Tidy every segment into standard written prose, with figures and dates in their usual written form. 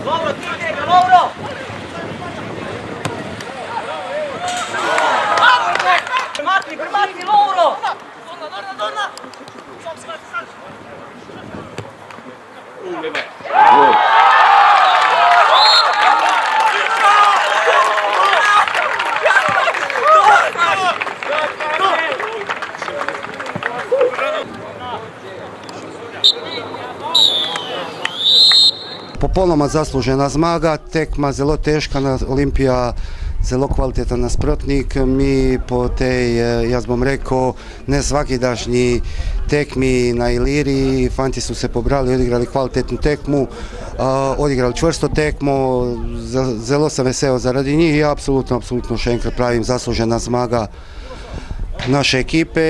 Dobro, ti njega, dobro! Premakni, Lovro! Dorna! Popolnoma zaslužena zmaga, tekma zelo težka, Olimpija zelo kvaliteten nasprotnik. Mi po tej, jaz bom rekel, ne svakidašnji tekmi na Iliriji, fanti su se pobrali, odigrali kvalitetnu tekmu, odigrali čvrsto tekmo, zelo sem vesel zaradi njih i apsolutno še enkrat pravim zaslužena zmaga naše ekipe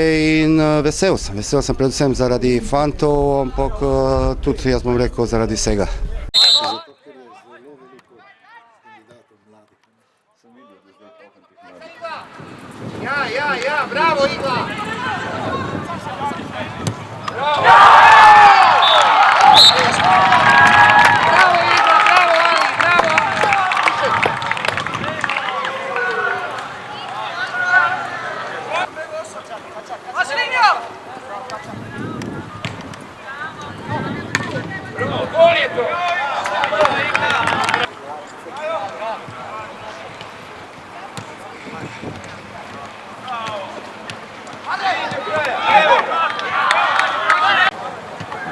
in vesel sem predvsem zaradi fantov, ampak tudi jaz bom rekel zaradi vsega. Ja, bravo Igla! Bravo! Bravo Igla, bravo Ali, bravo! Vaselinjo! Bravo, gol je to! Bravo Igla!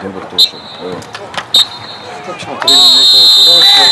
Dobar točak, evo. Točno 3 minuta je prošlo.